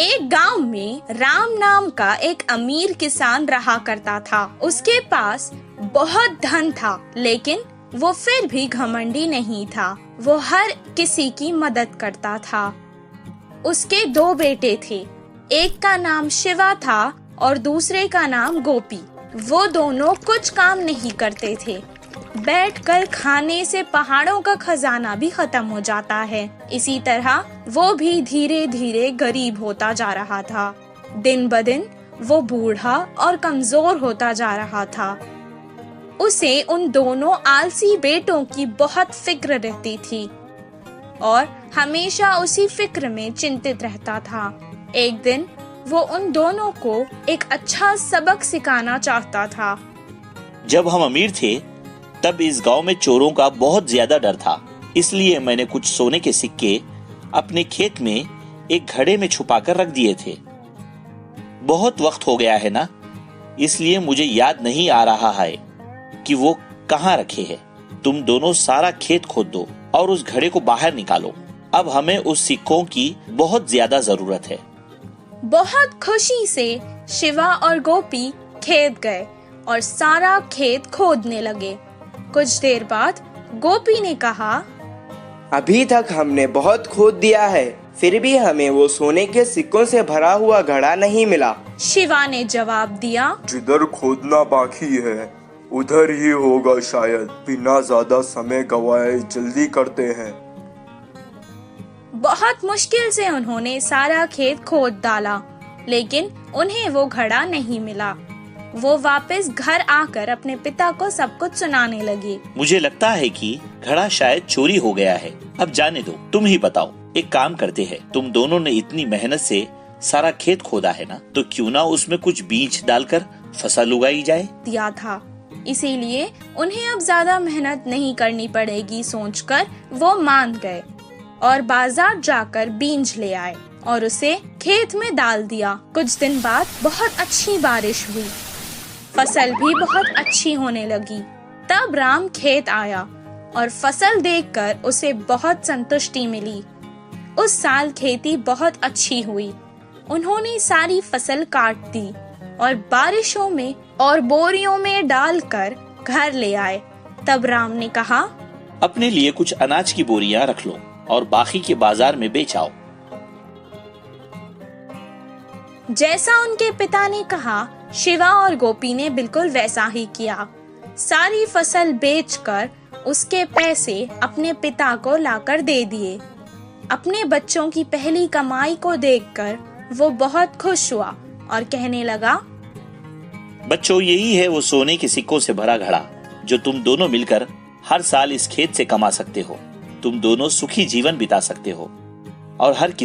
एक गांव में राम नाम का एक अमीर किसान रहा करता था। उसके पास बहुत धन था, लेकिन वो फिर भी घमंडी नहीं था। वो हर किसी की मदद करता था। उसके 2 बेटे थे। एक का नाम शिवा था और दूसरे का नाम गोपी। वो दोनों कुछ काम नहीं करते थे। बैठकर खाने से पहाड़ों का खजाना भी खत्म हो जाता है। इसी तरह वो भी धीरे धीरे गरीब होता जा रहा था। दिन ब दिन वो बूढ़ा और कमजोर होता जा रहा था। उसे उन दोनों आलसी बेटों की बहुत फिक्र रहती थी और हमेशा उसी फिक्र में चिंतित रहता था। एक दिन वो उन दोनों को एक अच्छा सबक सिखाना चाहता था। जब हम अमीर थे तब इस गांव में चोरों का बहुत ज्यादा डर था। इसलिए मैंने कुछ सोने के सिक्के अपने खेत में एक घड़े में छुपाकर रख दिए थे। बहुत वक्त हो गया है ना, इसलिए मुझे याद नहीं आ रहा है कि वो कहाँ रखे हैं। तुम दोनों सारा खेत खोद दो और उस घड़े को बाहर निकालो। अब हमें उस सिक्कों की बहुत ज्यादा जरूरत है। बहुत खुशी से शिवा और गोपी खेत गए और सारा खेत खोदने लगे। कुछ देर बाद गोपी ने कहा, अभी तक हमने बहुत खोद दिया है, फिर भी हमें वो सोने के सिक्कों से भरा हुआ घड़ा नहीं मिला। शिवा ने जवाब दिया, जिधर खोदना बाकी है उधर ही होगा शायद। बिना ज्यादा समय गवाए जल्दी करते हैं। बहुत मुश्किल से उन्होंने सारा खेत खोद डाला, लेकिन उन्हें वो घड़ा नहीं मिला। वो वापस घर आकर अपने पिता को सब कुछ सुनाने लगी। मुझे लगता है कि घड़ा शायद चोरी हो गया है। अब जाने दो, तुम ही बताओ। एक काम करते हैं, तुम दोनों ने इतनी मेहनत से सारा खेत खोदा है ना, तो क्यों ना उसमें कुछ बीज डालकर फसल उगाई जाए। दिया था, इसीलिए उन्हें अब ज्यादा मेहनत नहीं करनी पड़ेगी सोचकर वो मान गए और बाजार जाकर बीज ले आए और उसे खेत में डाल दिया। कुछ दिन बाद बहुत अच्छी बारिश हुई, फसल भी बहुत अच्छी होने लगी। तब राम खेत आया और फसल देखकर उसे बहुत संतुष्टि मिली। उस साल खेती बहुत अच्छी हुई। उन्होंने सारी फसल काट दी और बारिशों में और बोरियों में डालकर घर ले आए। तब राम ने कहा, अपने लिए कुछ अनाज की बोरियां रख लो और बाकी के बाजार में बेच आओ। जैसा उनके पिता ने कहा, शिवा और गोपी ने बिल्कुल वैसा ही किया। सारी फसल बेचकर उसके पैसे अपने पिता को लाकर दे दिए। अपने बच्चों की पहली कमाई को देखकर वो बहुत खुश हुआ और कहने लगा, बच्चों, यही है वो सोने के सिक्कों से भरा घड़ा जो तुम दोनों मिलकर हर साल इस खेत से कमा सकते हो। तुम दोनों सुखी जीवन बिता सकते हो और हर किसी